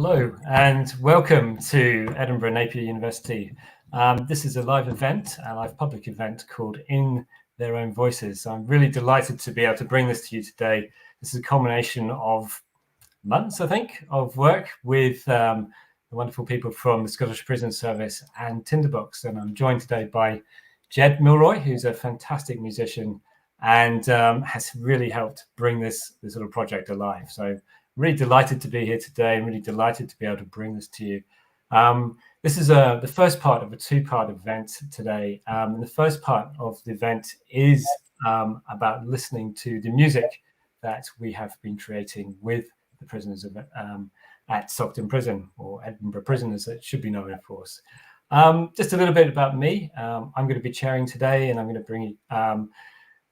Hello and welcome to Edinburgh Napier University. This is a live event, a live public event called In Their Own Voices. So I'm really delighted to be able to bring this to you today. This is a culmination of months, I think, of work with the wonderful people from the Scottish Prison Service and Tinderbox. And I'm joined today by Jed Milroy, who's a fantastic musician and has really helped bring this little project alive. So really delighted to be here today and really delighted to be able to bring this to you. This is the first part of a two-part event today. The first part of the event is about listening to the music that we have been creating with the prisoners at Stockton Prison, or Edinburgh Prison as it should be known, of course. Just a little bit about me. I'm going to be chairing today, and I'm going to bring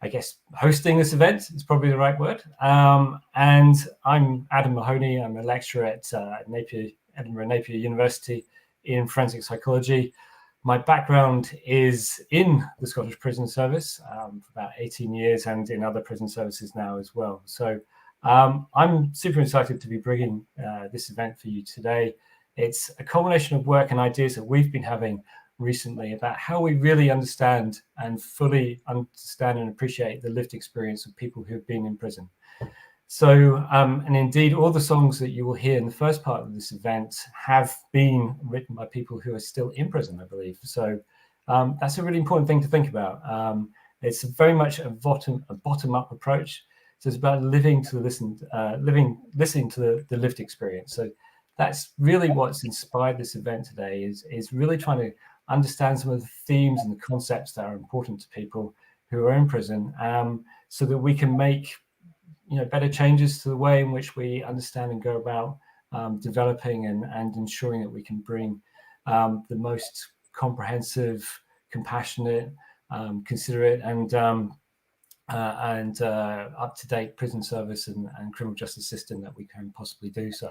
I guess hosting this event is probably the right word. And I'm Adam Mahoney. I'm a lecturer at Edinburgh Napier University in forensic psychology. My background is in the Scottish Prison Service for about 18 years and in other prison services now as well. So I'm super excited to be bringing this event for you today. It's a culmination of work and ideas that we've been having recently about how we really understand and fully understand and appreciate the lived experience of people who have been in prison. So, and indeed, all the songs that you will hear in the first part of this event have been written by people who are still in prison, I believe. So that's a really important thing to think about. It's very much a bottom-up approach. So it's about listening to the lived experience. So that's really what's inspired this event today, is really trying to understand some of the themes and the concepts that are important to people who are in prison, so that we can make better changes to the way in which we understand and go about developing and ensuring that we can bring the most comprehensive, compassionate, considerate, and up-to-date prison service and criminal justice system that we can possibly do so.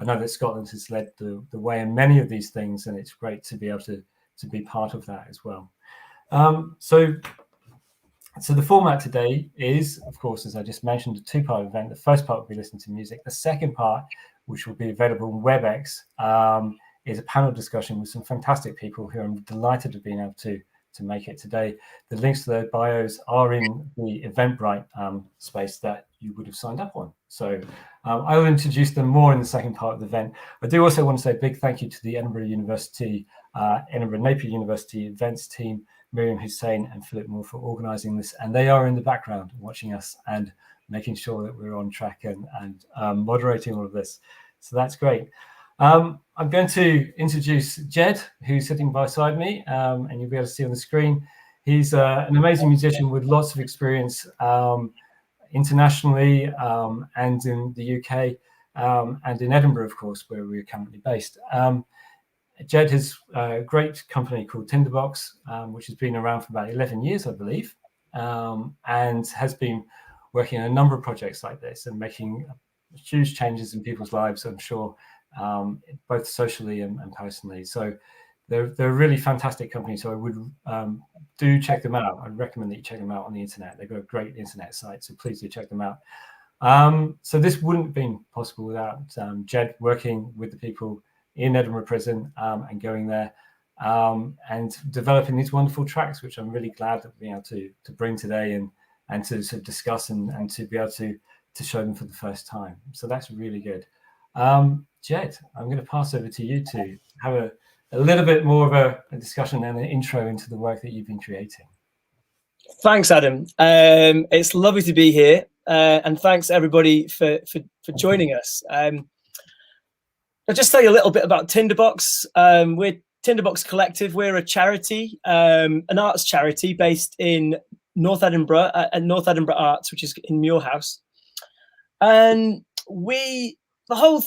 I know that Scotland has led the way in many of these things, and it's great to be able to be part of that as well. So the format today is, of course, as I just mentioned, a two-part event. The first part will be listening to music. The second part, which will be available on WebEx, is a panel discussion with some fantastic people who I'm delighted to be able to make it today. The links to their bios are in the Eventbrite space that you would have signed up on. So I will introduce them more in the second part of the event. I do also want to say a big thank you to the Edinburgh Napier University events team, Miriam Hussein and Philip Moore, for organising this. And they are in the background watching us and making sure that we're on track and moderating all of this. So that's great. I'm going to introduce Jed, who's sitting beside me, and you'll be able to see on the screen. He's an amazing musician with lots of experience internationally and in the UK and in Edinburgh, of course, where we're currently based. Jed has a great company called Tinderbox, which has been around for about 11 years, I believe, and has been working on a number of projects like this and making huge changes in people's lives, I'm sure, both socially and personally. So they're a really fantastic company. So I would do check them out. I'd recommend that you check them out on the internet. They've got a great internet site, so please do check them out. So this wouldn't have been possible without Jed working with the people in Edinburgh Prison and going there and developing these wonderful tracks, which I'm really glad that we're able to bring today and to sort of discuss and to be able to show them for the first time. So that's really good. Jed, I'm going to pass over to you to have a little bit more of a discussion and an intro into the work that you've been creating. Thanks, Adam. It's lovely to be here, and thanks everybody for joining us. I'll just tell you a little bit about Tinderbox. We're Tinderbox Collective. We're a charity, an arts charity based in North Edinburgh at North Edinburgh Arts, which is in Muirhouse. And the whole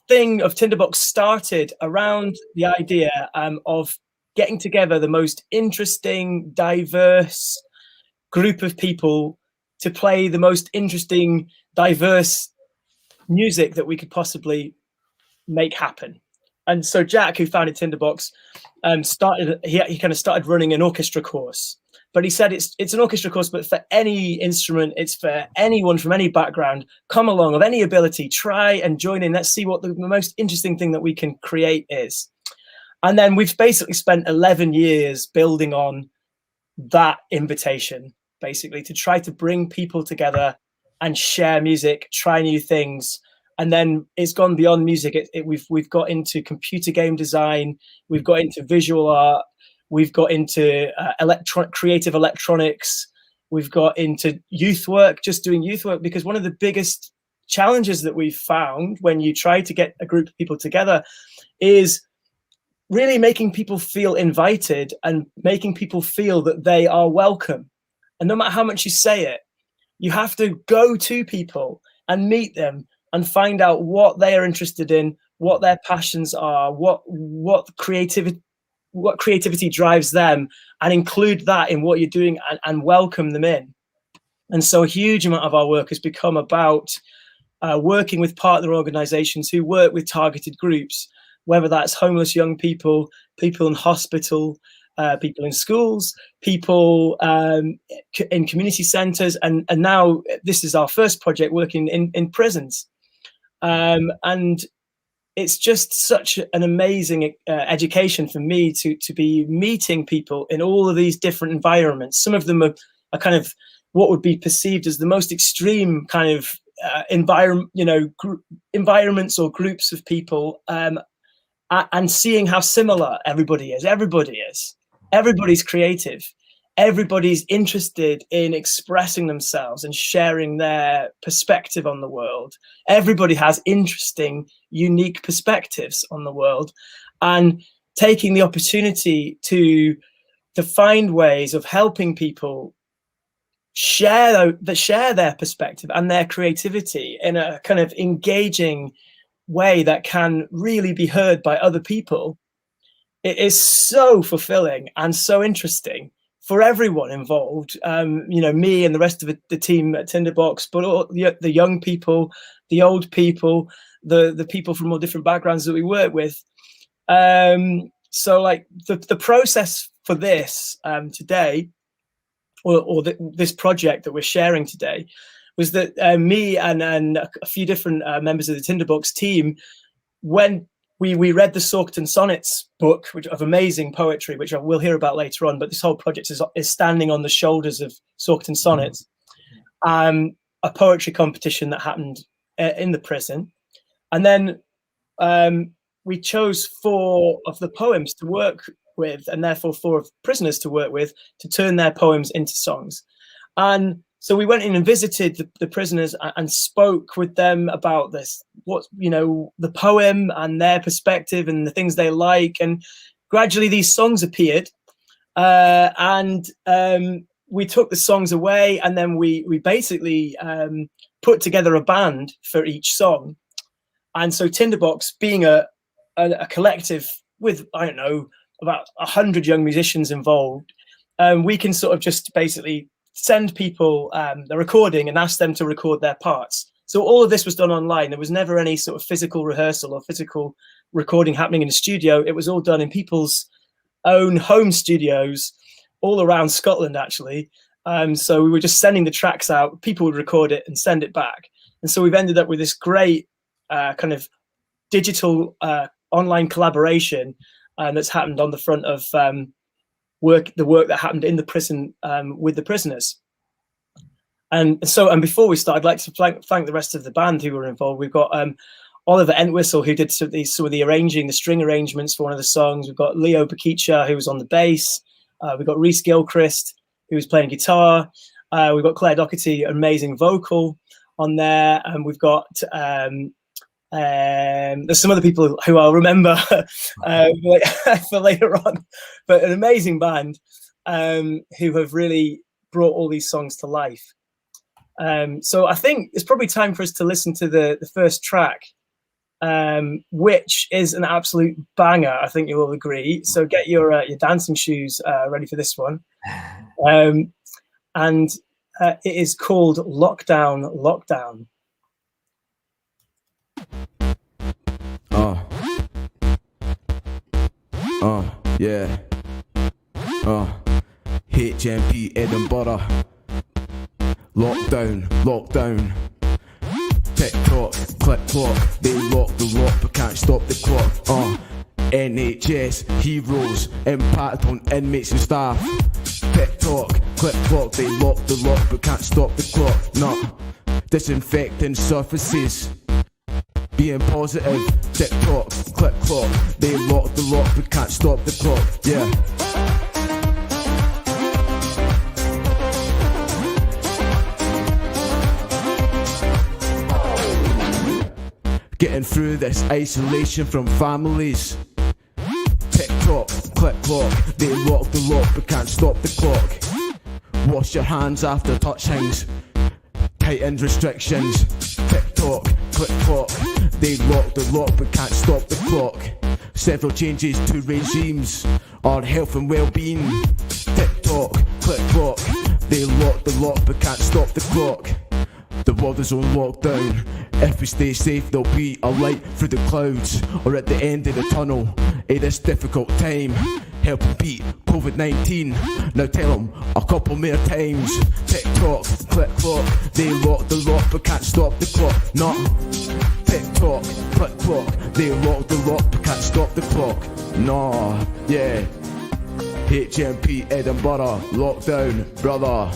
thing of Tinderbox started around the idea of getting together the most interesting, diverse group of people to play the most interesting, diverse music that we could possibly make happen. And so Jack, who founded Tinderbox, he kind of started running an orchestra course But he said it's an orchestra course, but for any instrument, it's for anyone from any background. Come along, of any ability, try and join in. Let's see what the most interesting thing that we can create is. And then we've basically spent 11 years building on that invitation, basically, to try to bring people together and share music, try new things. And then it's gone beyond music. We've got into computer game design, we've got into visual art, we've got into creative electronics, we've got into youth work, just doing youth work, because one of the biggest challenges that we've found when you try to get a group of people together is really making people feel invited and making people feel that they are welcome. And no matter how much you say it, you have to go to people and meet them and find out what they are interested in, what their passions are, what creativity drives them, and include that in what you're doing and welcome them in. And so a huge amount of our work has become about working with partner organizations who work with targeted groups, whether that's homeless young people, people in hospital, people in schools, people in community centres, and now this is our first project working in prisons. And it's just such an amazing education for me to be meeting people in all of these different environments. Some of them are kind of what would be perceived as the most extreme kind of environments or groups of people, and seeing how similar everybody is. Everybody's creative. Everybody's interested in expressing themselves and sharing their perspective on the world. Everybody has interesting, unique perspectives on the world, and taking the opportunity to find ways of helping people share their perspective and their creativity in a kind of engaging way that can really be heard by other people. It is so fulfilling and so interesting for everyone involved. Me and the rest of the team at Tinderbox, but all the young people, the old people, the people from all different backgrounds that we work with. So like the process for this today, this project that we're sharing today, was that me and a few different members of the Tinderbox team, when we read the Saucton Sonnets book, which of amazing poetry, which we'll hear about later on, but this whole project is standing on the shoulders of Saucton Sonnets, a poetry competition that happened in the prison. And then we chose 4 of the poems to work with, and therefore 4 of prisoners to work with, to turn their poems into songs. And so we went in and visited the prisoners and spoke with them about this, the poem and their perspective and the things they like. And gradually these songs appeared, and we took the songs away, and then we basically put together a band for each song. And so Tinderbox, being a collective with, I don't know, about 100 young musicians involved, we can sort of just basically send people the recording and ask them to record their parts. So all of this was done online. There was never any sort of physical rehearsal or physical recording happening in the studio. It was all done in people's own home studios all around Scotland, actually. So we were just sending the tracks out. People would record it and send it back. And so we've ended up with this great kind of digital online collaboration that's happened on the front of the work that happened in the prison with the prisoners. And before we start, I'd like to thank the rest of the band who were involved. We've got Oliver Entwistle, who did some of the arranging, the string arrangements for one of the songs. We've got Leo Bakicha, who was on the bass. We've got Rhys Gilchrist, who was playing guitar. We've got Claire Doherty, amazing vocal on there. And we've got there's some other people who I'll remember for later on, but an amazing band who have really brought all these songs to life. So I think it's probably time for us to listen to the first track, which is an absolute banger. I think you'll all agree. So get your dancing shoes ready for this one. And it is called Lockdown, Lockdown. Yeah. HMP Edinburgh. Lockdown, lockdown. TikTok, click clock. They lock the lock but can't stop the clock. NHS, heroes, impact on inmates and staff. TikTok, click clock. They lock the lock but can't stop the clock. No, disinfecting surfaces. Being positive. TikTok, click clock. They lock the lock but can't stop the clock. Yeah. Getting through this isolation from families. TikTok, click clock. They lock the lock but can't stop the clock. Wash your hands after touchings. Tightened restrictions. TikTok, click clock. They lock the lock but can't stop the clock. Several changes to regimes. Our health and well-being. TikTok, click clock. They lock the lock but can't stop the clock. The world is on lockdown. If we stay safe, there'll be a light through the clouds, or at the end of the tunnel in this difficult time. Help beat COVID-19. Now tell them a couple more times. TikTok, click clock. They lock the lock but can't stop the clock. No. TikTok, click clock. They lock the lock but can't stop the clock. No. Yeah. HMP Edinburgh. Lockdown, brother.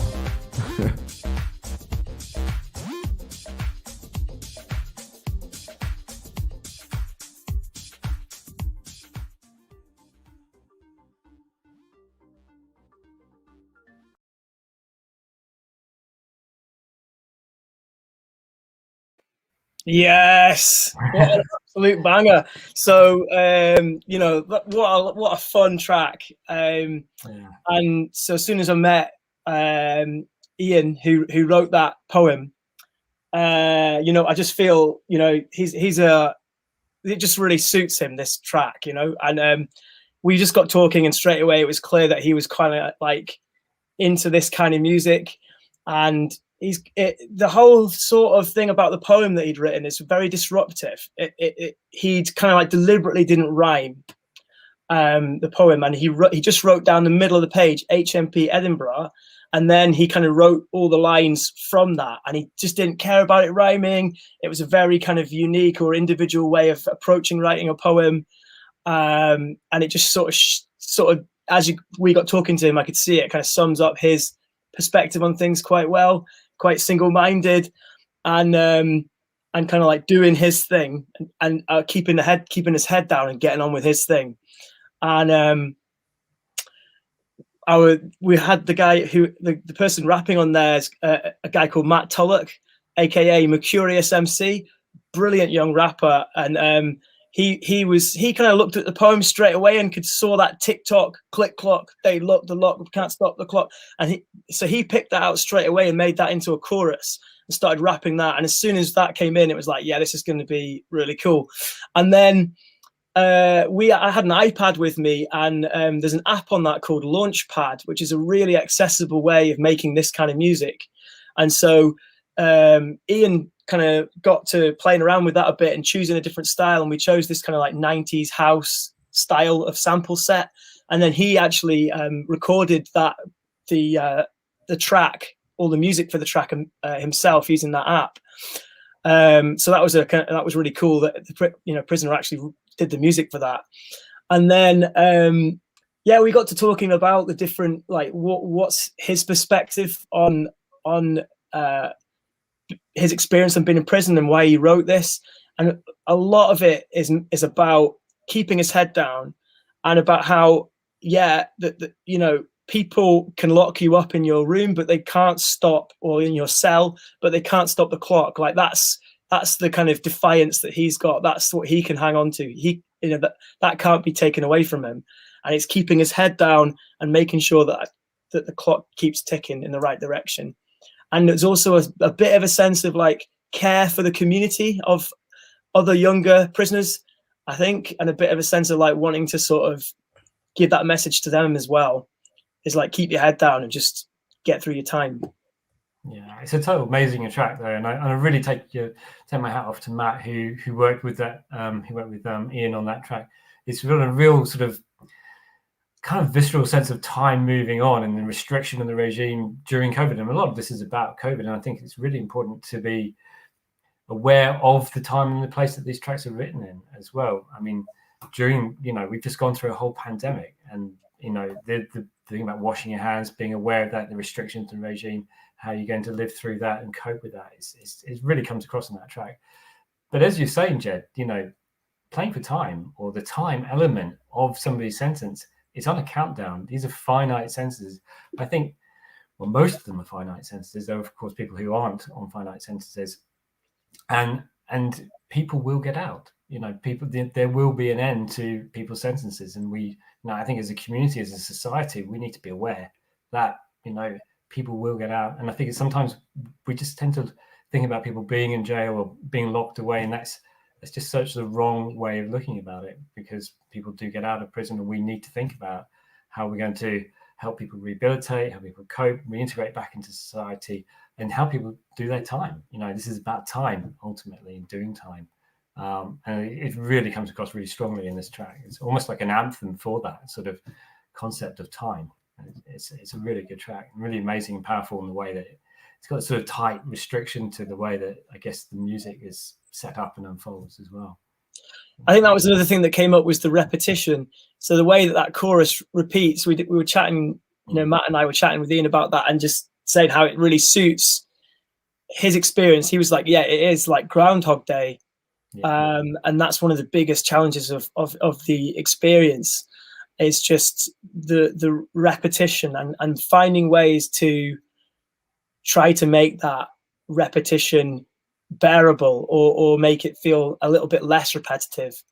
Yes, what an absolute banger. So you know, what a fun track. And so as soon as I met Ian, who wrote that poem, you know, I just feel, you know, it just really suits him, this track, you know. And we just got talking, and straight away it was clear that he was kind of like into this kind of music. And the whole sort of thing about the poem that he'd written is very disruptive. He'd kind of like deliberately didn't rhyme the poem, and he just wrote down the middle of the page HMP Edinburgh, and then he kind of wrote all the lines from that, and he just didn't care about it rhyming. It was a very kind of unique or individual way of approaching writing a poem, and it just sort of as we got talking to him, I could see it kind of sums up his perspective on things quite well. Quite single-minded, and kind of like doing his thing, and keeping his head down and getting on with his thing. And we had the guy the person rapping on there is a guy called Matt Tullock, aka Mercurius MC, brilliant young rapper, and he kind of looked at the poem straight away and saw that TikTok, click clock, they lock the lock, can't stop the clock. And he picked that out straight away and made that into a chorus and started rapping that. And as soon as that came in, it was like, yeah, this is going to be really cool. And then I had an iPad with me, and there's an app on that called Launchpad, which is a really accessible way of making this kind of music. And so Ian kind of got to playing around with that a bit and choosing a different style, and we chose this kind of like 90s house style of sample set. And then he actually recorded the track, all the music for the track himself using that app. So that was really cool that the Prisoner actually did the music for that. And then we got to talking about the different, like, what's his perspective on his experience of being in prison and why he wrote this. And a lot of it is about keeping his head down, and about how, you know, people can lock you up in your room, but they can't stop, or in your cell, but they can't stop the clock. Like that's the kind of defiance that he's got. That's what he can hang on to. That can't be taken away from him. And it's keeping his head down and making sure that the clock keeps ticking in the right direction. And there's also a bit of a sense of like care for the community of other younger prisoners, I think, and a bit of a sense of like wanting to sort of give that message to them as well. Is like, keep your head down and just get through your time. Yeah, it's a total amazing track though, and I really take my hat off to Matt who worked with that. He worked with Ian on that track. It's really a real sort of kind of visceral sense of time moving on and the restriction of the regime during COVID. And a lot of this is about COVID. And I think it's really important to be aware of the time and the place that these tracks are written in as well. I mean, during, we've just gone through a whole pandemic, and, the thing about washing your hands, being aware of that, the restrictions and regime, how you're going to live through that and cope with that, it really comes across on that track. But as you're saying, Jed, playing for time, or the time element of somebody's sentence, it's on a countdown. These are finite sentences. I think, well, most of them are finite sentences. There are, of course, people who aren't on finite sentences, and people will get out. There will be an end to people's sentences, and I think as a community, as a society, we need to be aware that people will get out. And I think sometimes we just tend to think about people being in jail or being locked away, and that's just such the wrong way of looking about it, because people do get out of prison, and we need to think about how we're going to help people rehabilitate, how people cope, reintegrate back into society, and how people do their time. This is about time, ultimately, and doing time. And it really comes across really strongly in this track. It's almost like an anthem for that sort of concept of time. It's a really good track, really amazing and powerful in the way that it's got a sort of tight restriction to the way that I guess the music is set up and unfolds as well. I think that was another thing that came up, was the repetition. So the way that chorus repeats, we were chatting, Matt and I were chatting with Ian about that, and just saying how it really suits his experience. He was like, yeah, it is like Groundhog Day. Yeah. And that's one of the biggest challenges of the experience, is just the repetition and finding ways to try to make that repetition bearable, or make it feel a little bit less repetitive.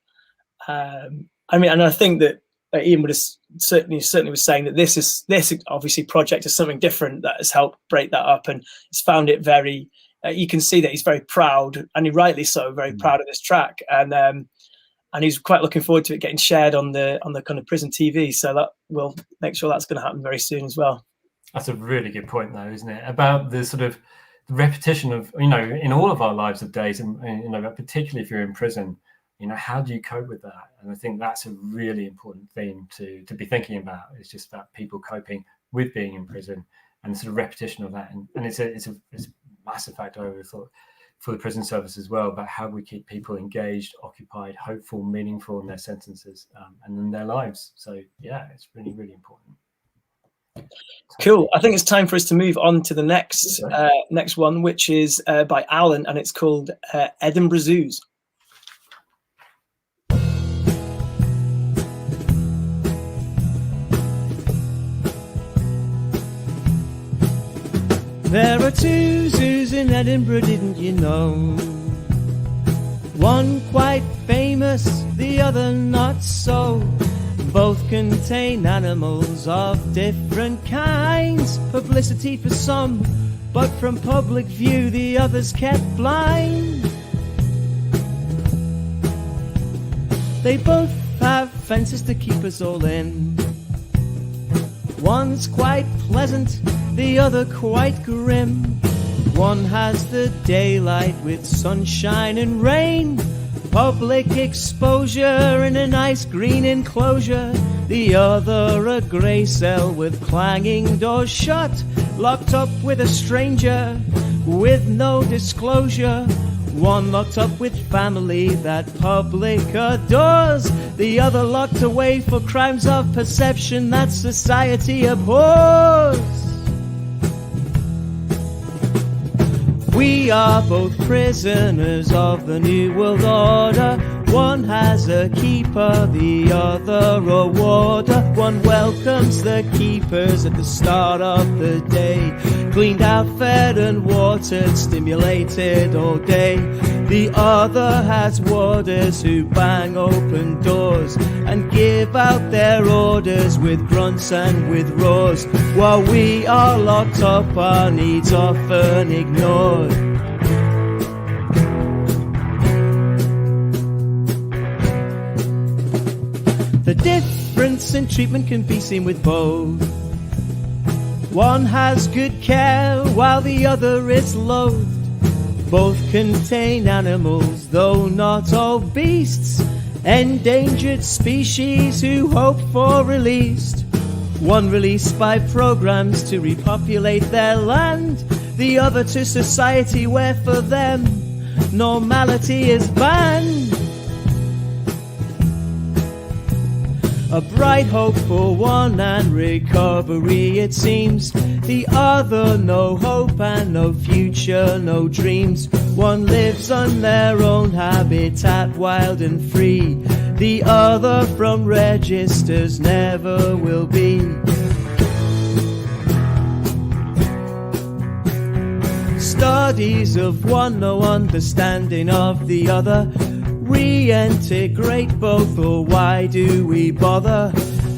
And I think that Ian would have certainly was saying that this obviously project is something different that has helped break that up, and he's found it very. You can see that he's very proud, and he rightly so, very proud of this track, and he's quite looking forward to it getting shared on the kind of prison TV. So that we'll make sure that's going to happen very soon as well. That's a really good point, though, isn't it? About the sort of the repetition of in all of our lives of days, and particularly if you're in prison, how do you cope with that? And I think that's a really important theme to be thinking about. It's just about people coping with being in prison, and the sort of repetition of that, and it's a massive factor, I would have thought, for the prison service as well, about how we keep people engaged, occupied, hopeful, meaningful in their sentences and in their lives. So yeah, it's really, really important. Cool. I think it's time for us to move on to the next one, which is by Alan, and it's called Edinburgh Zoos. There are two zoos in Edinburgh, didn't you know? One quite famous, the other not so. Both contain animals of different kinds. Publicity for some, but from public view the others kept blind. They both have fences to keep us all in. One's quite pleasant, the other quite grim. One has the daylight with sunshine and rain, public exposure in a nice green enclosure. The other a grey cell with clanging doors shut, locked up with a stranger with no disclosure. One locked up with family that public adores, the other locked away for crimes of perception that society abhors. We are both prisoners of the New World Order. One has a keeper, the other a warder. One welcomes the keepers at the start of the day, cleaned out, fed and watered, stimulated all day. The other has warders who bang open doors and give out their orders with grunts and with roars. While we are locked up, our needs often ignored. The difference in treatment can be seen with both. One has good care while the other is loathed. Both contain animals, though not all beasts, endangered species who hope for released. One released by programs to repopulate their land, the other to society where for them normality is banned. A bright hope for one and recovery it seems, the other no hope and no future, no dreams. One lives on their own habitat, wild and free, the other from registers never will be. Studies of one, no understanding of the other, reintegrate both, or why do we bother?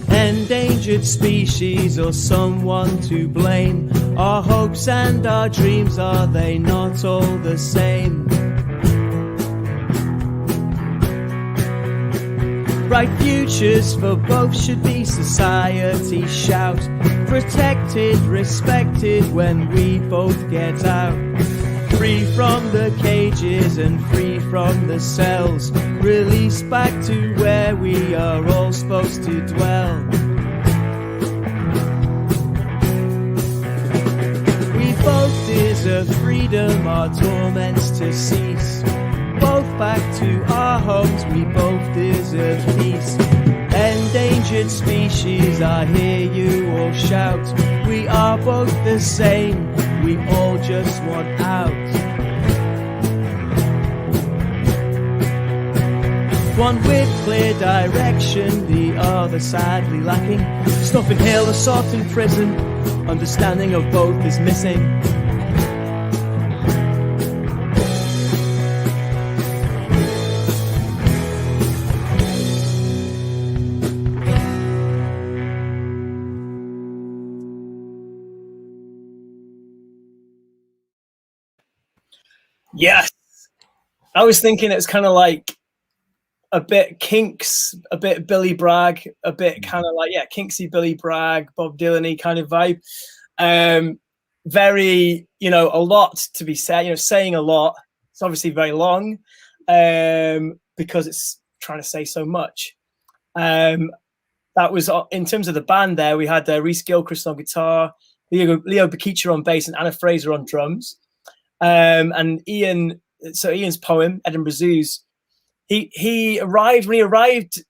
Endangered species or someone to blame? Our hopes and our dreams, are they not all the same? Bright futures for both should be society shout, protected, respected when we both get out. Free from the cages and free from the cells, released back to where we are all supposed to dwell. We both deserve freedom, our torments to cease. Both back to our homes, we both deserve peace. Endangered species, I hear you all shout, we are both the same, we all just want out. One with clear direction, the other sadly lacking. Stop in hell, assault in prison, understanding of both is missing. Yes, I was thinking it's kind of like a bit Kinks, a bit Billy Bragg, a bit kind of like, yeah, Kinksy Billy Bragg, Bob Dylan-y kind of vibe. Very, you know, a lot to be said, you know, saying a lot. It's obviously very long because it's trying to say so much. That was, in terms of the band there, we had Rhys Gilchrist on guitar, Leo Bakicha on bass, and Anna Fraser on drums. And Ian's poem, Edinburgh Zoos, he arrived when he arrived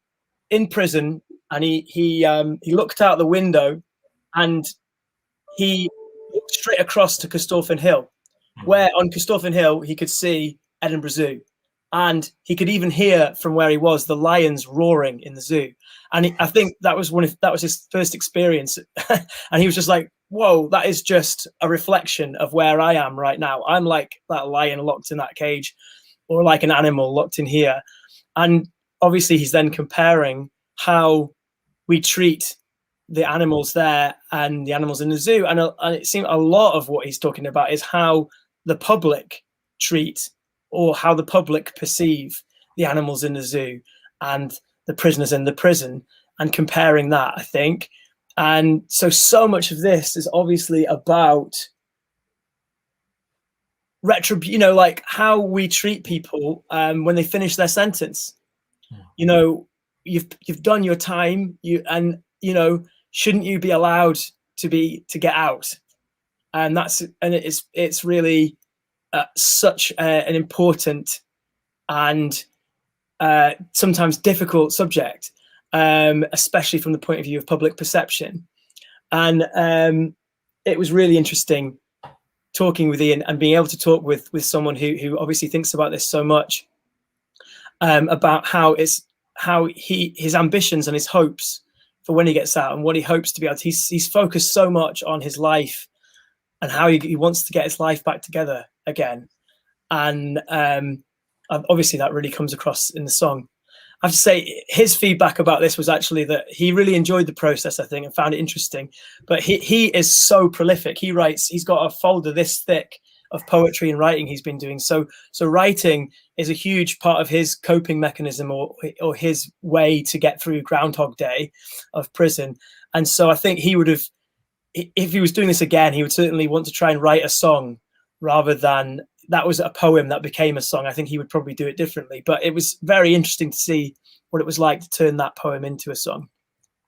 in prison, and he looked out the window and he looked straight across to Corstorphine Hill, where on Corstorphine Hill he could see Edinburgh Zoo, and he could even hear from where he was the lions roaring in the zoo. And I think that was his first experience, and he was just like, whoa, that is just a reflection of where I am right now. I'm like that lion locked in that cage, or like an animal locked in here. And obviously he's then comparing how we treat the animals there and the animals in the zoo. And it seems a lot of what he's talking about is how the public treat, or how the public perceive, the animals in the zoo and the prisoners in the prison, and comparing that, I think. And so much of this is obviously about you know, like how we treat people when they finish their sentence. You know, you've done your time, and you know, shouldn't you be allowed to get out? And it's really such an important and sometimes difficult subject, especially from the point of view of public perception. And it was really interesting talking with Ian and being able to talk with someone who obviously thinks about this so much, about how his ambitions and his hopes for when he gets out and what he hopes to be able to. He's focused so much on his life and how he wants to get his life back together again. And obviously that really comes across in the song. I have to say his feedback about this was actually that he really enjoyed the process, I think, and found it interesting. But he is so prolific. He's got a folder this thick of poetry and writing he's been doing. So writing is a huge part of his coping mechanism, or his way to get through Groundhog Day of prison. And so I think he would have, if he was doing this again, he would certainly want to try and write a song rather than that was a poem that became a song. I think he would probably do it differently, but it was very interesting to see what it was like to turn that poem into a song.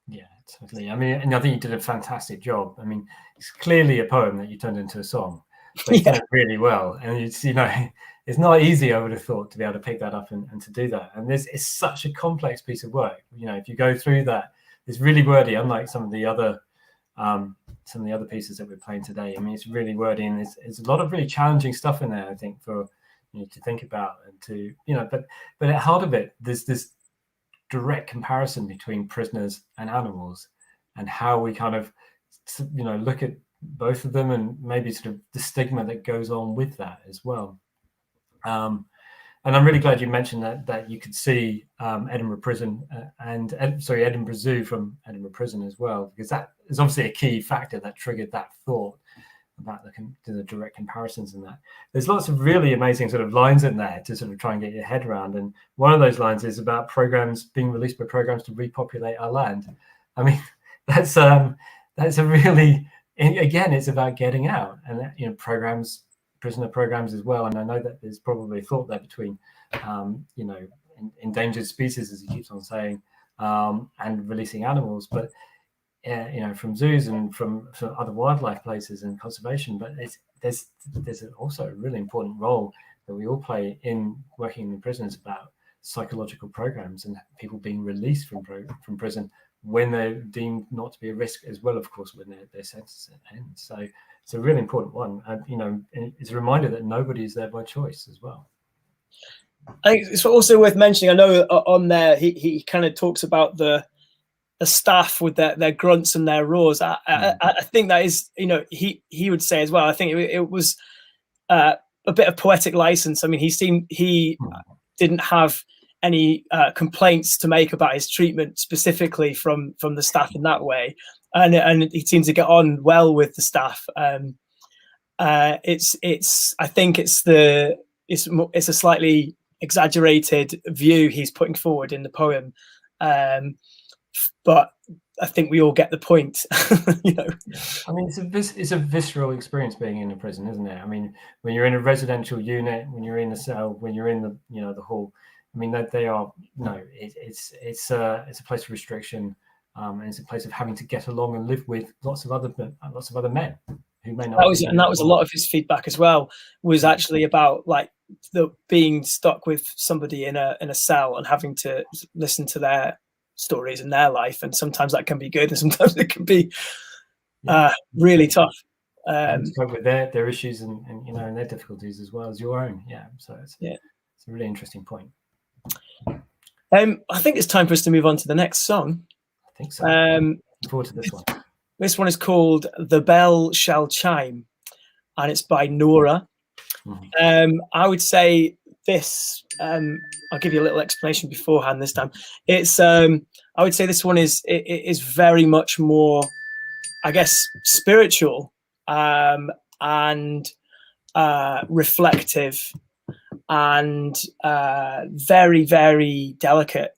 Yeah, totally. I mean, and I think you did a fantastic job. I mean, it's clearly a poem that you turned into a song, but you've done it really well. And it's, you know, it's not easy, I would have thought, to be able to pick that up and to do that. And it's such a complex piece of work. You know, if you go through that, it's really wordy, unlike some of the other pieces that we're playing today. I mean, it's really wordy, and there's a lot of really challenging stuff in there, I think, for you to think about and to, you know, but at the heart of it, there's this direct comparison between prisoners and animals, and how we kind of, you know, look at both of them, and maybe sort of the stigma that goes on with that as well. And I'm really glad you mentioned that you could see Edinburgh Prison Edinburgh Zoo from Edinburgh Prison as well, because that is obviously a key factor that triggered that thought about the direct comparisons in that. There's lots of really amazing sort of lines in there to sort of try and get your head around. And one of those lines is about programs being released by programs to repopulate our land. I mean, that's a really, again, it's about getting out, and, you know, prisoner programs as well. And I know that there's probably a thought there between, you know, endangered species, as he keeps on saying, and releasing animals, but you know, from zoos and from other wildlife places and conservation. But there's also a really important role that we all play in working in prisons about psychological programs and people being released from prison when they're deemed not to be a risk, as well, of course, when their sentence ends. So it's a really important one. And, you know, it's a reminder that nobody is there by choice as well. I think it's also worth mentioning, I know on there he kind of talks about the staff with their grunts and their roars. I think that is, you know, he would say as well, I think it was a bit of poetic license. I mean, he didn't have any complaints to make about his treatment specifically from the staff in that way, and he seemed to get on well with the staff. I think it's a slightly exaggerated view he's putting forward in the poem, but I think we all get the point. You know, I mean, it's a visceral experience being in a prison, isn't it? I mean, when you're in a residential unit, when you're in a cell, when you're in the, you know, the hall, I mean, that they are, no, it's a place of restriction, and it's a place of having to get along and live with lots of other men who may not. That was a lot of his feedback as well, was actually about like the being stuck with somebody in a cell and having to listen to their stories and their life, and sometimes that can be good, and sometimes it can be really tough. And to cope with their issues and you know, and their difficulties as well as your own. Yeah, so it's a really interesting point. I think it's time for us to move on to the next song. I think so. Looking forward to this one. This one is called "The Bell Shall Chime," and it's by Nora. I would say this. I'll give you a little explanation beforehand this time. It's. I would say this one is very much more, I guess, spiritual and reflective, and very, very delicate.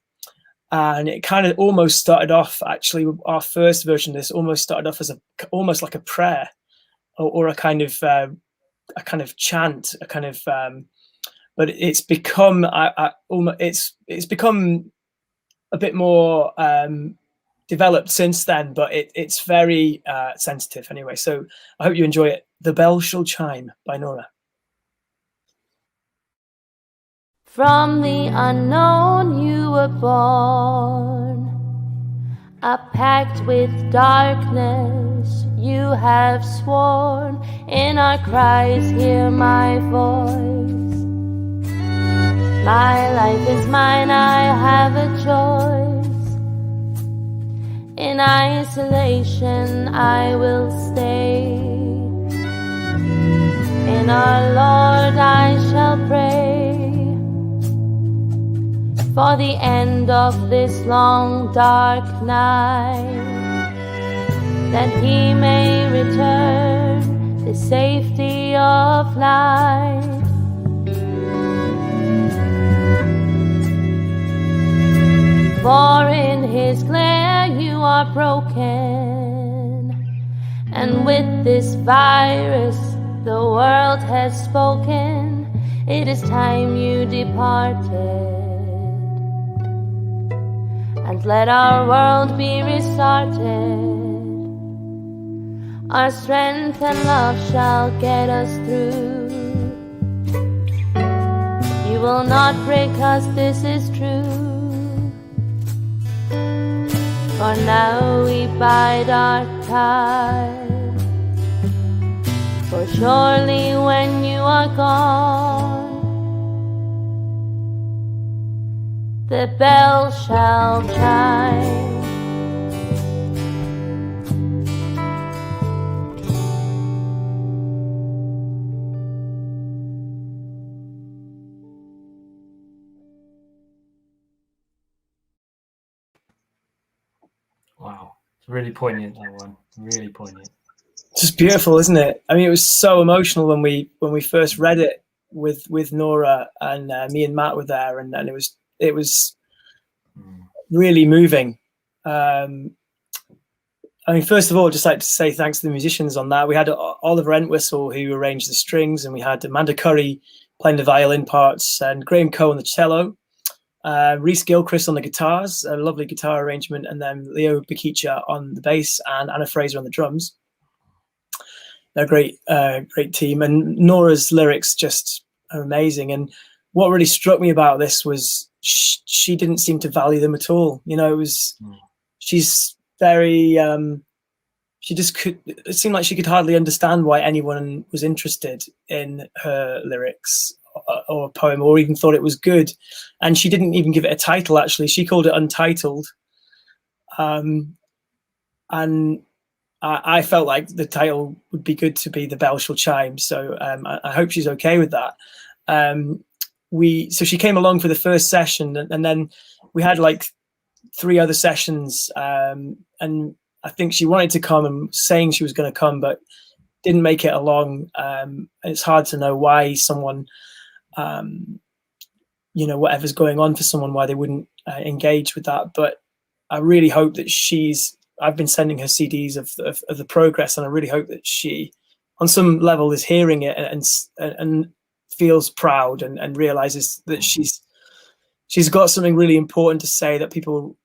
And it kind of almost started off, actually, our first version of this almost started off as almost like a prayer, or a kind of chant, a kind of. But it's become it's become a bit more developed since then. But it's very sensitive anyway. So I hope you enjoy it. "The Bell Shall Chime" by Nora. From the unknown you were born, a pact with darkness you have sworn. In our cries hear my voice. My life is mine, I have a choice. In isolation I will stay. In our Lord I shall pray for the end of this long dark night, that he may return the safety of life. For in his glare you are broken, and with this virus the world has spoken. It is time you departed, and Don't let our world be restarted. Our strength and love shall get us through. You will not break us, this is true. For now we bide our time. For surely when you are gone, the bell shall chime. Wow, it's really poignant, that one. Really poignant. Just beautiful, isn't it? I mean, it was so emotional when we first read it with Nora, and me and Matt were there, and it was really moving. I mean, first of all, just like to say thanks to the musicians on that. We had Oliver Entwistle, who arranged the strings, and we had Amanda Curry playing the violin parts, and Graham Coe on the cello, Rhys Gilchrist on the guitars, a lovely guitar arrangement, and then Leo Bakicha on the bass, and Anna Fraser on the drums. They're a great team, and Nora's lyrics just are amazing. And what really struck me about this was she didn't seem to value them at all. You know, she's very she just could. It seemed like she could hardly understand why anyone was interested in her lyrics or a poem, or even thought it was good. And she didn't even give it a title. Actually, she called it Untitled. And I felt like the title would be good to be The Bell Shall Chime. So I hope she's okay with that. So she came along for the first session, and then we had like 3 other sessions. And I think she wanted to come and saying she was going to come, but didn't make it along. It's hard to know why someone, whatever's going on for someone, why they wouldn't engage with that. But I really hope that I've been sending her CDs of the progress, and I really hope that she, on some level, is hearing it and feels proud and realizes that she's got something really important to say that people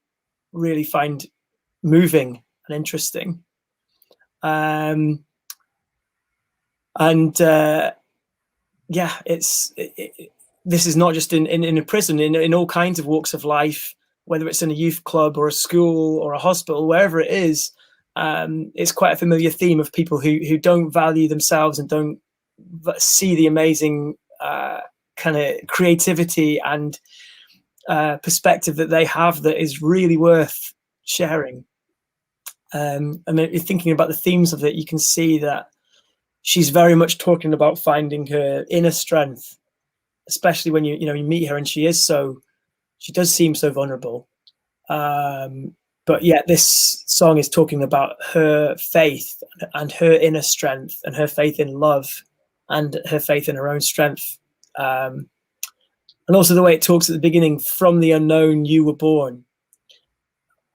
really find moving and interesting. This is not just in a prison, in all kinds of walks of life, whether it's in a youth club or a school or a hospital, wherever it is. It's quite a familiar theme of people who don't value themselves and don't see the amazing kind of creativity and perspective that they have that is really worth sharing. I mean, thinking about the themes of it, you can see that she's very much talking about finding her inner strength, especially when you meet her, and she does seem so vulnerable. But yet this song is talking about her faith and her inner strength and her faith in love and her faith in her own strength. And also the way it talks at the beginning, from the unknown you were born.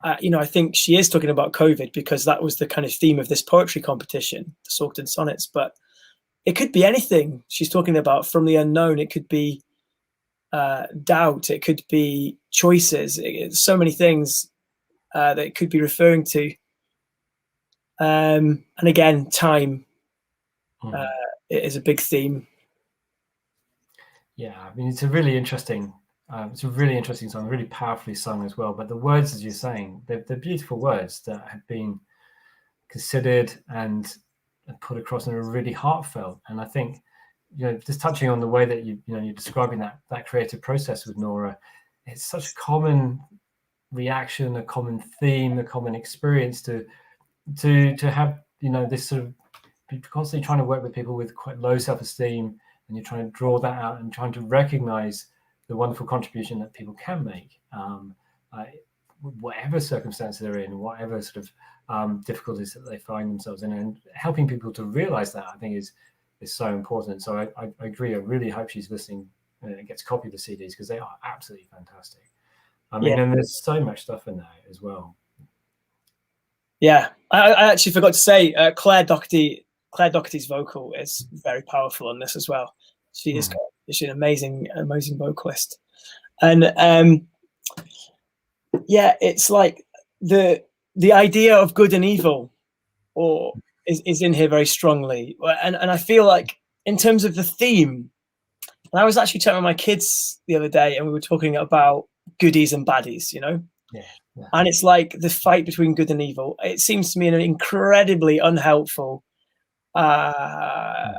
I think she is talking about COVID, because that was the kind of theme of this poetry competition, the Saucton Sonnets. But it could be anything she's talking about from the unknown. It could be doubt. It could be choices. So many things that it could be referring to. And again, time is a big theme. Yeah, I mean, it's a really interesting song, really powerfully sung as well. But the words, as you're saying, they're beautiful words that have been considered and put across and are really heartfelt. And I think, just touching on the way that you're describing that creative process with Nora, it's such a common reaction, a common theme, a common experience to have, this sort of constantly trying to work with people with quite low self-esteem, and you're trying to draw that out and trying to recognize the wonderful contribution that people can make, whatever circumstance they're in, whatever sort of difficulties that they find themselves in, and helping people to realize that, I think is so important. So I agree. I really hope she's listening and gets a copy of the CDs, because they are absolutely fantastic. I mean, and there's so much stuff in there as well. Yeah, I actually forgot to say, Claire Doherty's vocal is very powerful on this as well. She's an amazing vocalist. And yeah, it's like the idea of good and evil or is in here very strongly. And I feel like in terms of the theme, and I was actually chatting with my kids the other day and we were talking about goodies and baddies, you know? Yeah. And it's like the fight between good and evil. It seems to me an incredibly unhelpful part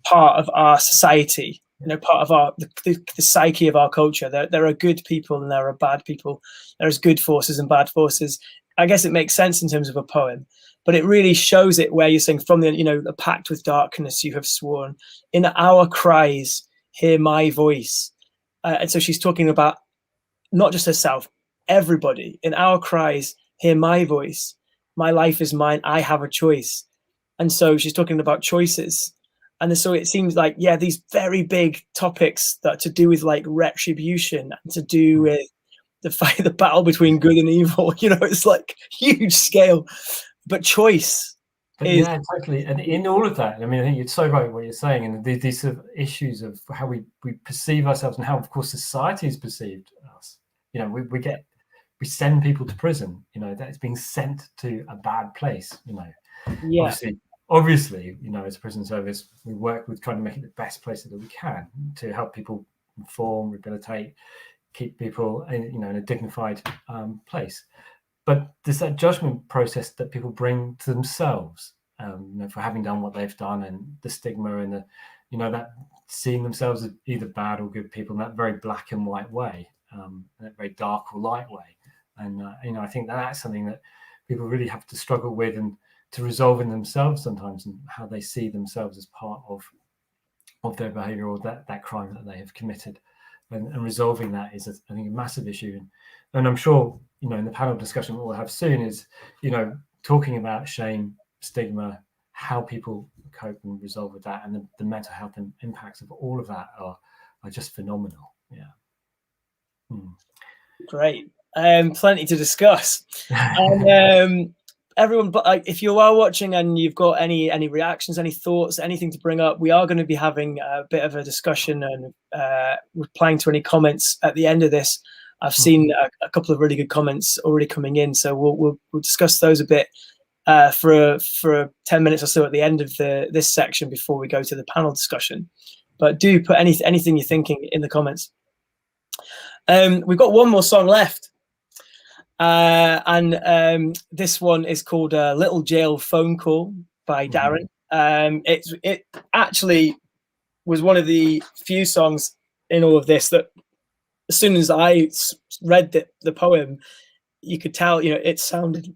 of our society, you know, part of the psyche of our culture. There are good people and there are bad people. There's good forces and bad forces. I guess it makes sense in terms of a poem, but it really shows it where you're saying from the pact with darkness you have sworn, in our cries, hear my voice. And so she's talking about not just herself, everybody. In our cries, hear my voice. My life is mine. I have a choice. And so she's talking about choices. And so it seems like, yeah, these very big topics that to do with like retribution, to do with the battle between good and evil, you know, it's like huge scale, but choice. Yeah, totally. And in all of that, I mean, I think it's so right what you're saying, and these sort of issues of how we perceive ourselves and how, of course, society has perceived us. You know, we send people to prison. You know, that's being sent to a bad place. You know, yeah. Obviously, you know, as a prison service, we work with trying to make it the best place that we can to help people inform, rehabilitate, keep people, in a dignified place. But there's that judgment process that people bring to themselves, for having done what they've done, and the stigma and that seeing themselves as either bad or good people in that very black and white way, that very dark or light way. And I think that's something that people really have to struggle with and to resolve in themselves sometimes, and how they see themselves as part of their behaviour or that crime that they have committed. And resolving that is, I think, a massive issue. And I'm sure, in the panel discussion we'll have soon is, talking about shame, stigma, how people cope and resolve with that, and the mental health and impacts of all of that are just phenomenal. Yeah. Great. Plenty to discuss. And everyone, but if you are watching and you've got any reactions, any thoughts, anything to bring up, we are going to be having a bit of a discussion, and replying to any comments at the end of this. I've seen a couple of really good comments already coming in, so we'll discuss those a bit for 10 minutes or so at the end of this section before we go to the panel discussion. But do put anything you're thinking in the comments. We've got one more song left. And this one is called Little Jail Phone Call by Darren. It actually was one of the few songs in all of this that, as soon as I read the poem, you could tell, it sounded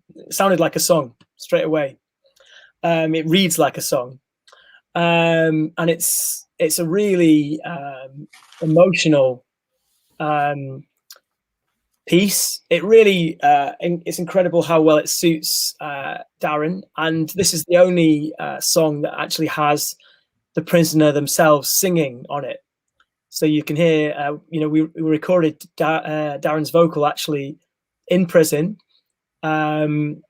like a song straight away. It reads like a song. And it's a really emotional piece. It really it's incredible how well it suits Darren, and this is the only song that actually has the prisoner themselves singing on it. So you can hear, we recorded Darren's vocal actually in prison, and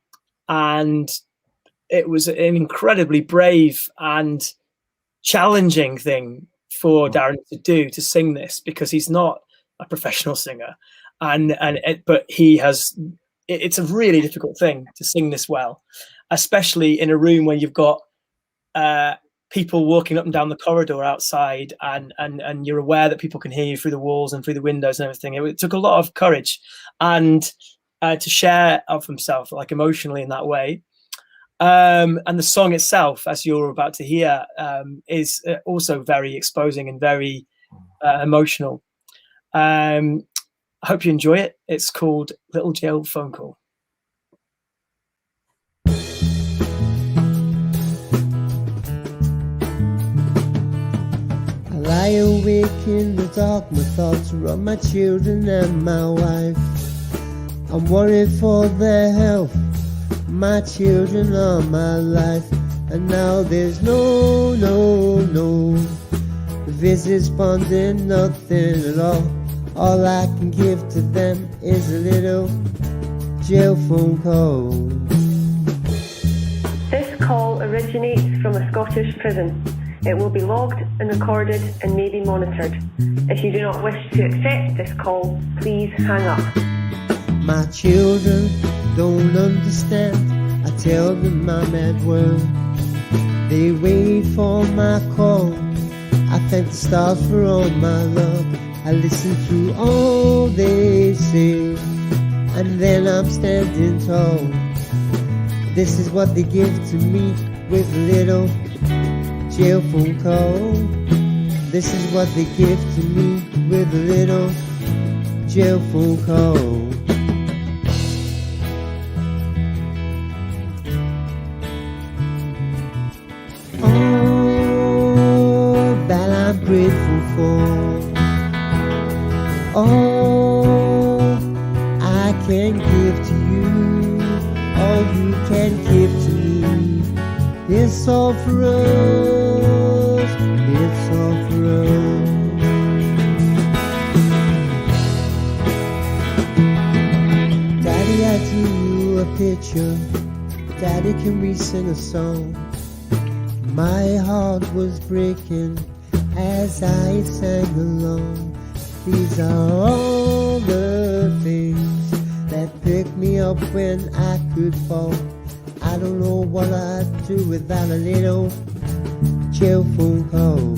it was an incredibly brave and challenging thing for Darren to do, to sing this, because he's not a professional singer. But he has. It's a really difficult thing to sing this well, especially in a room where you've got people walking up and down the corridor outside, and you're aware that people can hear you through the walls and through the windows and everything. It took a lot of courage and to share of himself, like, emotionally in that way. And the song itself, as you're about to hear, is also very exposing and very emotional. I hope you enjoy it. It's called Little Jail Phone Call. I lie awake in the dark, my thoughts are on my children and my wife. I'm worried for their health, my children are my life. And now there's no visits, bonding, nothing at all. All I can give to them is a little jail phone call. This call originates from a Scottish prison. It will be logged and recorded and may be monitored. If you do not wish to accept this call, please hang up. My children don't understand. I tell them I'm at work. They wait for my call. I thank the stars for all my luck. I listen to all they say, and then I'm standing tall. This is what they give to me with a little jail phone call. This is what they give to me with a little jail phone call. All that I'm grateful for, all I can give to you, all you can give to me. It's all for us, it's all for us. Daddy, I drew you a picture. Daddy, can we sing a song? My heart was breaking as I sang along. These are all the things that pick me up when I could fall. I don't know what I'd do without a little jail phone call.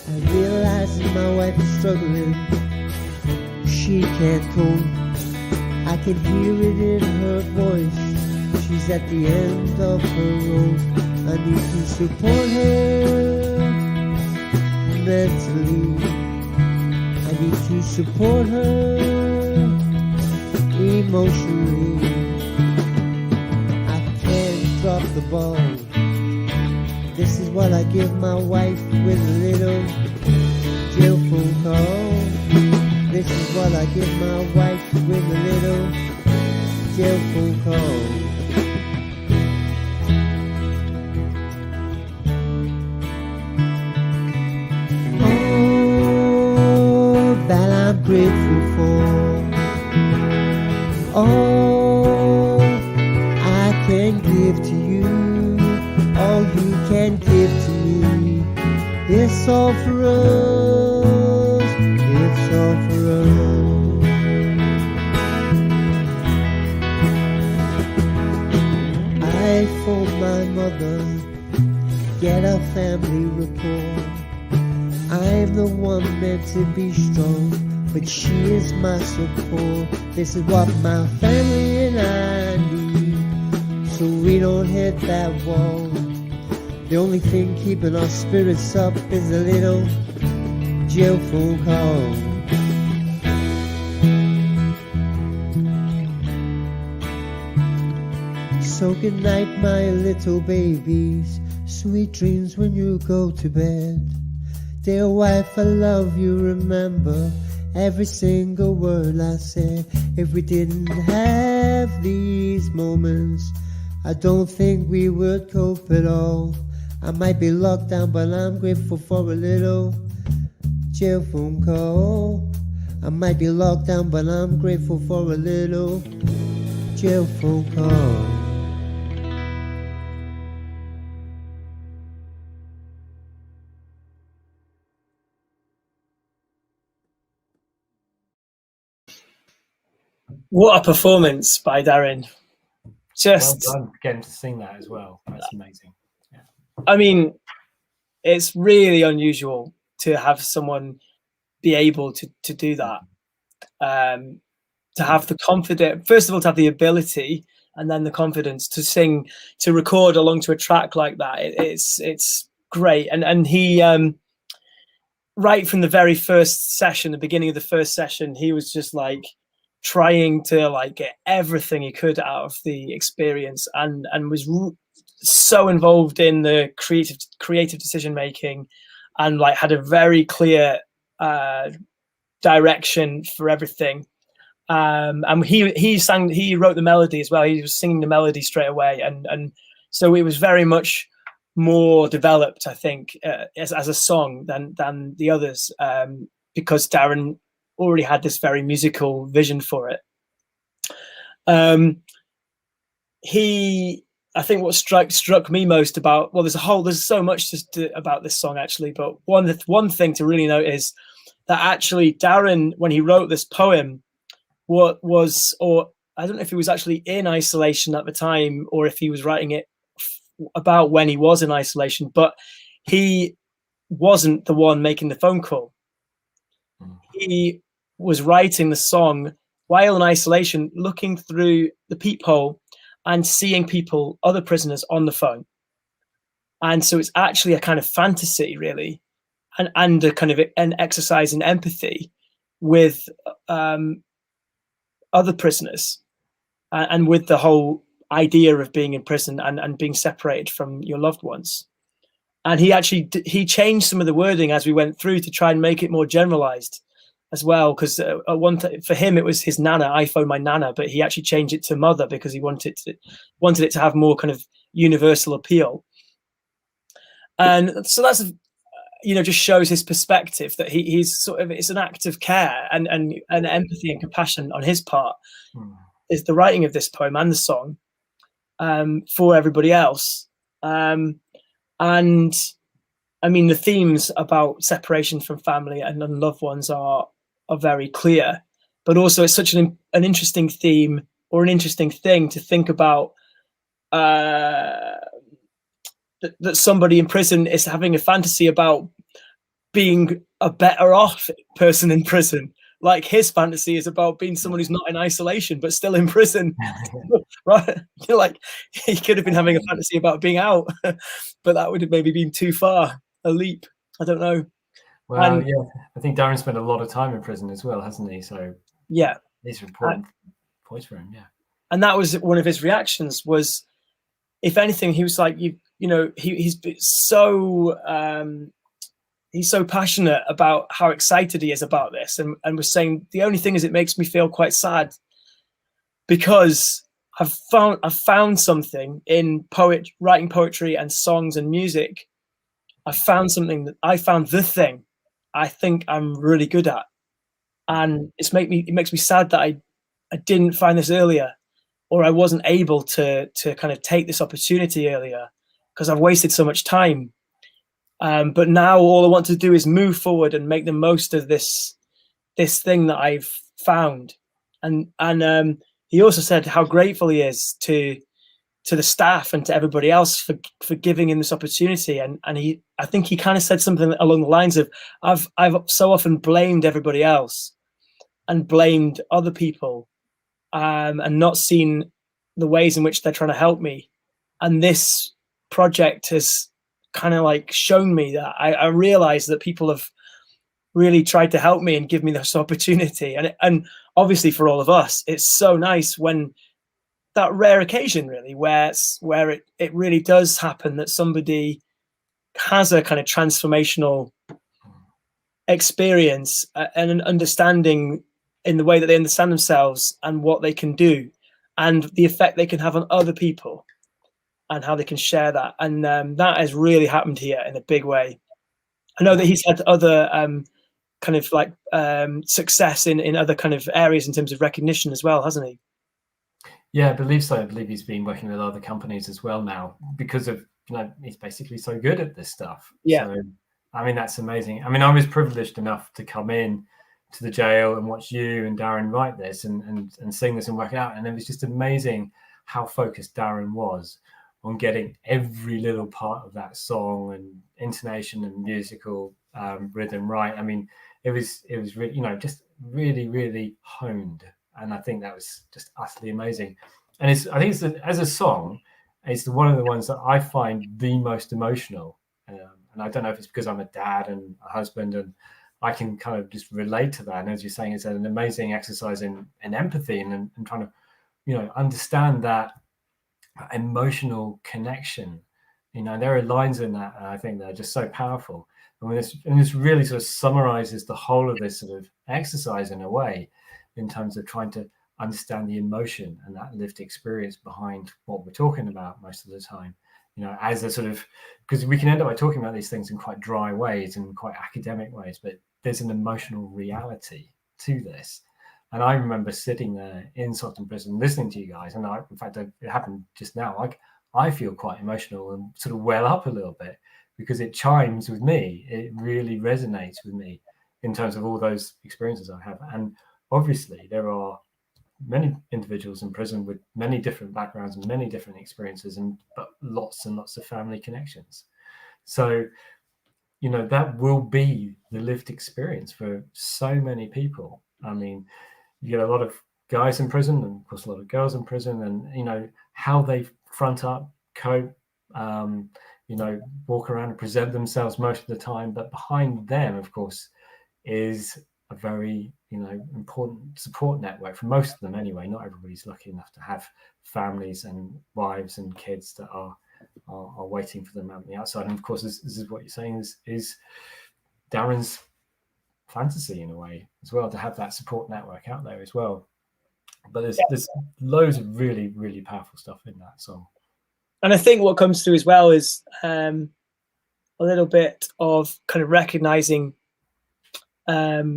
I realize that my wife is struggling. She can't cope. I can hear it in her voice. She's at the end of her rope. I need to support her mentally. I need to support her emotionally. I can't drop the ball. This is what I give my wife with a little jail phone call. This is what I give my wife with a little jail phone call. All that I'm grateful for, all I can give to you, all you can give to me. It's all for us, it's all for us. I phoned my mother, get a family report. I'm the one meant to be strong, but she is my support. This is what my family and I need, so we don't hit that wall. The only thing keeping our spirits up is a little jail phone call. So good night, my little babies. Sweet dreams when you go to bed. Dear wife, I love you, remember every single word I said. If we didn't have these moments, I don't think we would cope at all. I might be locked down, but I'm grateful for a little jail phone call. I might be locked down, but I'm grateful for a little jail phone call. What a performance by Darren. Just, Well done getting to sing that as well. That's amazing. I mean, it's really unusual to have someone be able to do that. To have the confidence, first of all, to have the ability, and then the confidence to sing, to record along to a track like that. It's great. And he, right from the very first session, the beginning of the first session, he was just like trying to like get everything he could out of the experience, and was so involved in the creative decision making, and like had a very clear direction for everything. And he wrote the melody as well. He was singing the melody straight away, and so it was very much more developed, I think, as a song than the others, because Darren already had this very musical vision for it. He I think what struck me most about, well, there's so much about this song actually, but one thing to really note is that actually Darren, when he wrote this poem, or I don't know if he was actually in isolation at the time or if he was writing it about when he was in isolation, but he wasn't the one making the phone call. He was writing the song while in isolation, looking through the peephole and seeing people, other prisoners, on the phone. And so it's actually a kind of fantasy, really, and a kind of an exercise in empathy with other prisoners, and with the whole idea of being in prison and being separated from your loved ones. And he changed some of the wording as we went through to try and make it more generalized as well, because for him it was his nana. I phoned my nana, but he actually changed it to mother because he wanted it to have more kind of universal appeal. And so that's, just shows his perspective, that he's sort of, it's an act of care and empathy and compassion on his part, is the writing of this poem and the song for everybody else. And I mean, the themes about separation from family and loved ones are very clear, but also it's such an interesting theme, or an interesting thing to think about, that somebody in prison is having a fantasy about being a better off person in prison. Like his fantasy is about being someone who's not in isolation but still in prison. Right? Like he could have been having a fantasy about being out, but that would have maybe been too far a leap. I don't know. Well, yeah, I think Darren spent a lot of time in prison as well, hasn't he? So yeah, these are important points for him. Yeah, and that was one of his reactions. Was, if anything, he was like, he's so passionate about how excited he is about this, and was saying the only thing is it makes me feel quite sad because I've found something in writing poetry and songs and music. I found the thing I think I'm really good at, and it makes me sad that I didn't find this earlier, or I wasn't able to kind of take this opportunity earlier because I've wasted so much time. But now all I want to do is move forward and make the most of this thing that I've found. And he also said how grateful he is to the staff and to everybody else for giving him this opportunity. And I think he kind of said something along the lines of, I've so often blamed everybody else and blamed other people, and not seen the ways in which they're trying to help me. And this project has kind of like shown me that I realized that people have really tried to help me and give me this opportunity. And obviously for all of us, it's so nice when that rare occasion really where it really does happen, that somebody has a kind of transformational experience and an understanding in the way that they understand themselves and what they can do and the effect they can have on other people and how they can share that. And that has really happened here in a big way. I know that he's had other kind of like success in other kind of areas in terms of recognition as well, hasn't he? Yeah, I believe so. I believe he's been working with other companies as well now because of, he's basically so good at this stuff. Yeah. So, I mean, that's amazing. I mean, I was privileged enough to come in to the jail and watch you and Darren write this and sing this and work it out. And it was just amazing how focused Darren was on getting every little part of that song and intonation and musical rhythm right. I mean, it was really, just really, really honed. And I think that was just utterly amazing. And I think as a song, it's one of the ones that I find the most emotional. And I don't know if it's because I'm a dad and a husband, and I can kind of just relate to that. And as you're saying, it's an amazing exercise in empathy and trying to, understand that emotional connection. There are lines in that, and I think they're just so powerful. And this really sort of summarizes the whole of this sort of exercise in a way, in terms of trying to understand the emotion and that lived experience behind what we're talking about most of the time. As a sort of, because we can end up by talking about these things in quite dry ways and quite academic ways, but there's an emotional reality to this. And I remember sitting there in Stockton Prison listening to you guys, and in fact, it happened just now. I feel quite emotional and sort of well up a little bit because it chimes with me. It really resonates with me in terms of all those experiences I have. And obviously there are many individuals in prison with many different backgrounds and many different experiences, but lots and lots of family connections. So, you know, that will be the lived experience for so many people. I mean, you get a lot of guys in prison and of course a lot of girls in prison, and, you know, how they front up, cope, you know, walk around and present themselves most of the time. But behind them, of course, is a very, you know, important support network for most of them anyway. Not everybody's lucky enough to have families and wives and kids that are waiting for them out on the outside. And of course, this is what you're saying is Darren's fantasy in a way as well, to have that support network out there as well. But there's loads of really, really powerful stuff in that song. And I think what comes through as well is a little bit of kind of recognizing, I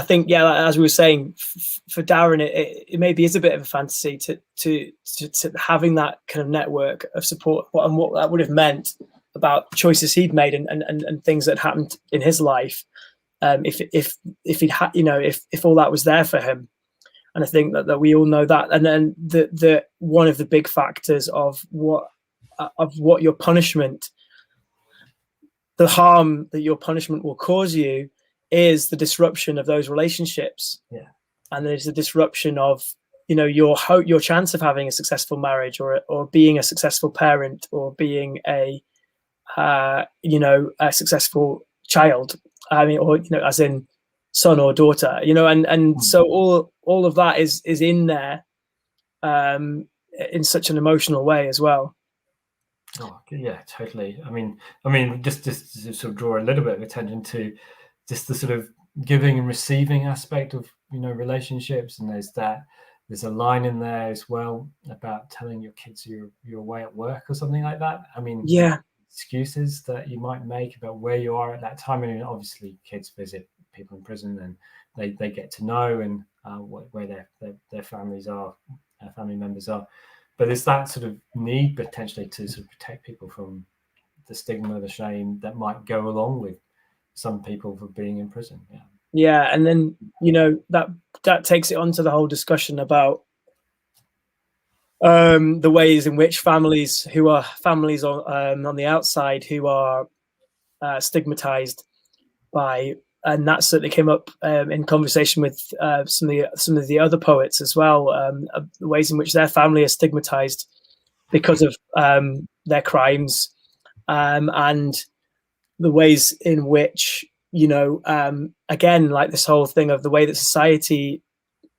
think, yeah, as we were saying, for Darren, it maybe is a bit of a fantasy to having that kind of network of support, and what that would have meant about choices he'd made and things that happened in his life, if he'd had, you know, if all that was there for him. And I think that we all know that. And then the one of the big factors of what your punishment, the harm that your punishment will cause you, is the disruption of those relationships. Yeah. And there's the disruption of, you know, your chance of having a successful marriage, or being a successful parent, or being a you know, a successful child. I mean, or, you know, as in son or daughter, you know, and so all of that is in there in such an emotional way as well. Oh yeah, totally. I mean, just to sort of draw a little bit of attention to just the sort of giving and receiving aspect of, you know, relationships. And there's a line in there as well about telling your kids you're away at work or something like that. I mean, yeah, excuses that you might make about where you are at that time. I mean, obviously kids visit people in prison and they get to know and where their families are, family members are. But there's that sort of need potentially to sort of protect people from the stigma, the shame that might go along with some people for being in prison. Yeah, and then, you know, that takes it on to the whole discussion about the ways in which families who are families on the outside who are stigmatized by, and that certainly came up in conversation with some of the other poets as well, the ways in which their family is stigmatized because of their crimes, and the ways in which, you know, again, like this whole thing of the way that society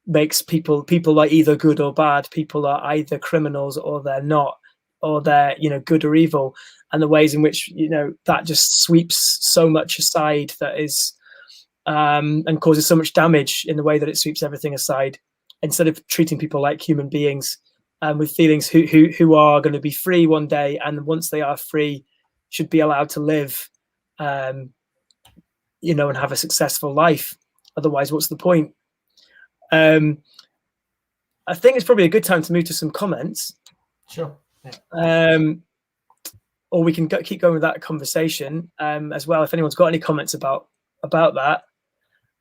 makes people are either good or bad, people are either criminals or they're not, or they're, you know, good or evil, and the ways in which, you know, that just sweeps so much aside, that is and causes so much damage in the way that it sweeps everything aside, instead of treating people like human beings with feelings who are going to be free one day, and once they are free should be allowed to live, you know, and have a successful life. Otherwise, what's the point? I think it's probably a good time to move to some comments. Sure. Yeah. Or we can keep going with that conversation as well. If anyone's got any comments about that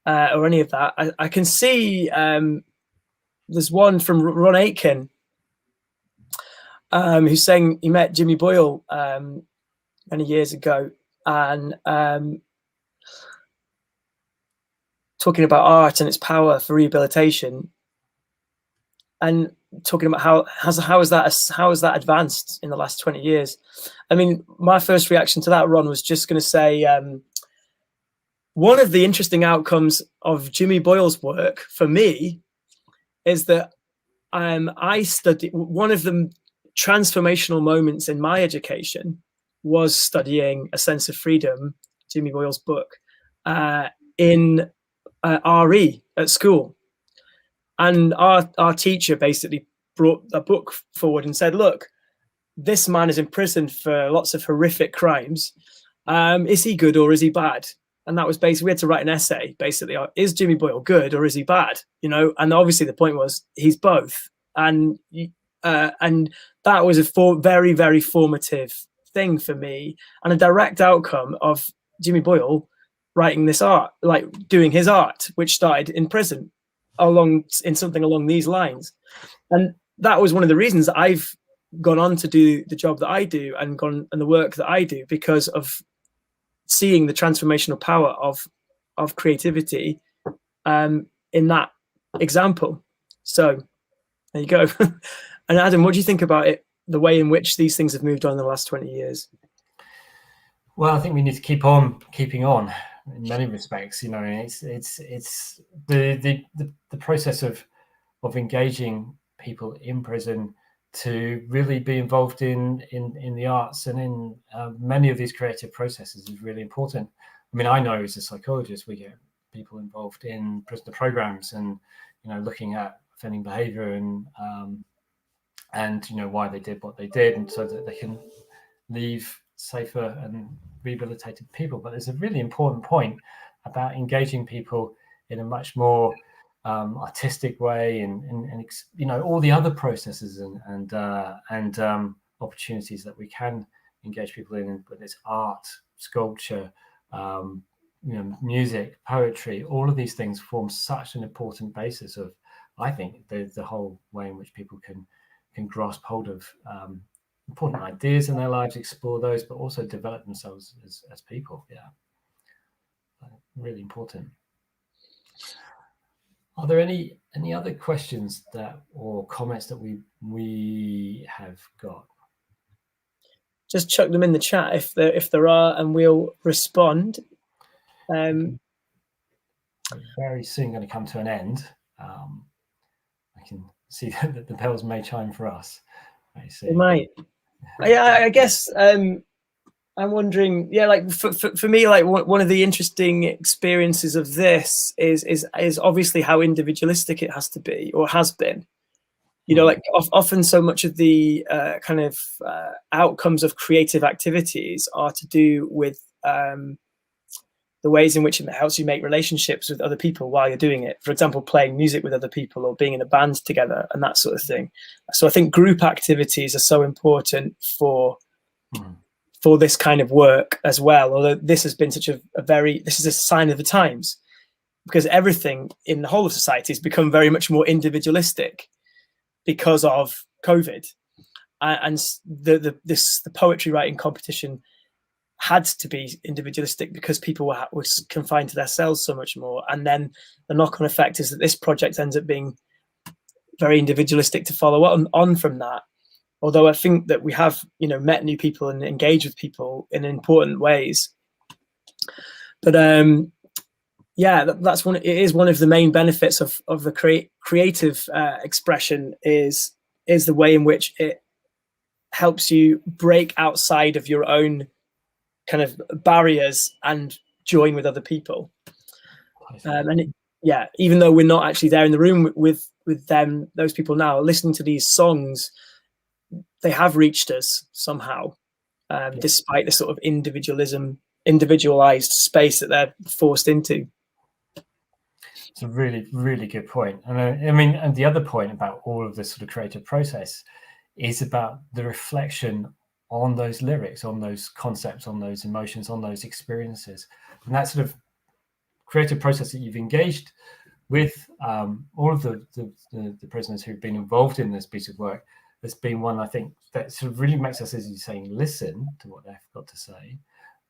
or any of that, I can see there's one from Ron Aitken who's saying he met Jimmy Boyle many years ago, and talking about art and its power for rehabilitation, and talking about how has that advanced in the last 20 years. I mean, my first reaction to that, Ron, was just going to say one of the interesting outcomes of Jimmy Boyle's work for me is that I studied, one of the transformational moments in my education was studying A Sense of Freedom, Jimmy Boyle's book, in RE at school. And our teacher basically brought a book forward and said, look, this man is in prison for lots of horrific crimes. Is he good or is he bad? And that was basically, we had to write an essay, basically, is Jimmy Boyle good or is he bad? You know, and obviously the point was he's both. And And that was a very, very formative thing for me, and a direct outcome of Jimmy Boyle writing this art, like doing his art, which started in prison, in something along these lines. And that was one of the reasons that I've gone on to do the job that I do and the work that I do, because of seeing the transformational power of creativity in that example. So there you go. And Adam, what do you think about it, the way in which these things have moved on in the last 20 years? Well, I think we need to keep on keeping on in many respects. You know, it's the process of engaging people in prison to really be involved in the arts and in many of these creative processes is really important. I mean, I know as a psychologist, we get people involved in prisoner programs and, you know, looking at offending behavior and you know, why they did what they did, and so that they can leave safer and rehabilitated people. But there's a really important point about engaging people in a much more artistic way, and you know, all the other processes and opportunities that we can engage people in, whether it's art, sculpture, you know, music, poetry. All of these things form such an important basis of, I think, the whole way in which people can grasp hold of important ideas in their lives, explore those, but also develop themselves as people. Yeah, really important. Are there any other questions or comments that we have got? Just chuck them in the chat if there are, and we'll respond. We're very soon going to come to an end. I can see that the bells may chime for us. It might. Yeah, I guess I'm wondering. Yeah, like for me, like one of the interesting experiences of this is obviously how individualistic it has to be, or has been. You know, like often so much of the kind of outcomes of creative activities are to do with the ways in which it helps you make relationships with other people while you're doing it. For example, playing music with other people or being in a band together and that sort of thing. So I think group activities are so important for this kind of work as well. Although this has been such this is a sign of the times, because everything in the whole of society has become very much more individualistic because of COVID, and the poetry writing competition had to be individualistic because people were confined to their cells so much more. And then the knock-on effect is that this project ends up being very individualistic to follow on from that. Although I think that we have, you know, met new people and engaged with people in important ways. But yeah, that's it is one of the main benefits of the creative expression is the way in which it helps you break outside of your own kind of barriers and join with other people. Yeah, even though we're not actually there in the room with them, those people now listening to these songs, they have reached us somehow, despite the sort of individualized space that they're forced into. It's a really, really good point. And I mean, and the other point about all of this sort of creative process is about the reflection on those lyrics, on those concepts, on those emotions, on those experiences. And that sort of creative process that you've engaged with all of the prisoners who've been involved in this piece of work has been one, I think, that sort of really makes us, as you're saying, listen to what they've got to say,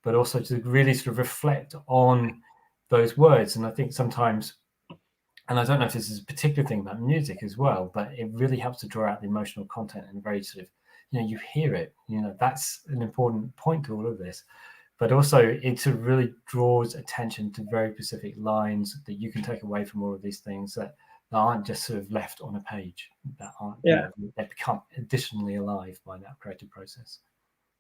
but also to really sort of reflect on those words. And I think sometimes, and I don't know if this is a particular thing about music as well, but it really helps to draw out the emotional content and very sort of, you know, you hear it, you know, that's an important point to all of this. But also it sort of really draws attention to very specific lines that you can take away from all of these things that aren't just sort of left on a page, that aren't, you know, they become additionally alive by that creative process.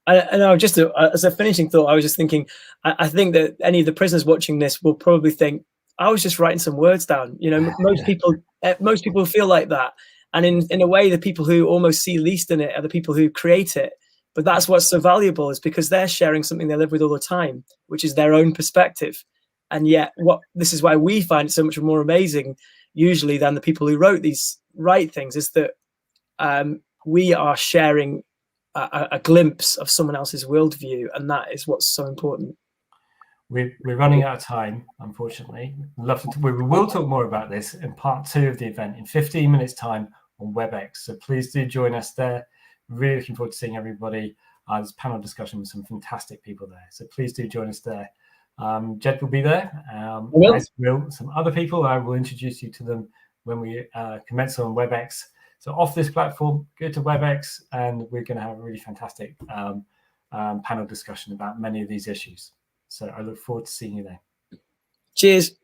I know, just as a finishing thought, I was just thinking, I think that any of the prisoners watching this will probably think, I was just writing some words down. You know, most people feel like that. And in a way, the people who almost see least in it are the people who create it. But that's what's so valuable, is because they're sharing something they live with all the time, which is their own perspective. And yet this is why we find it so much more amazing, usually, than the people who write things, is that we are sharing a glimpse of someone else's worldview, and that is what's so important. We're running out of time, unfortunately. We will talk more about this in part 2 of the event in 15 minutes time on WebEx. So please do join us there. Really looking forward to seeing everybody. There's a panel discussion with some fantastic people there. So please do join us there. Jed will be there, as will some other people. I will introduce you to them when we commence on WebEx. So off this platform, go to WebEx, and we're going to have a really fantastic panel discussion about many of these issues. So I look forward to seeing you there. Cheers.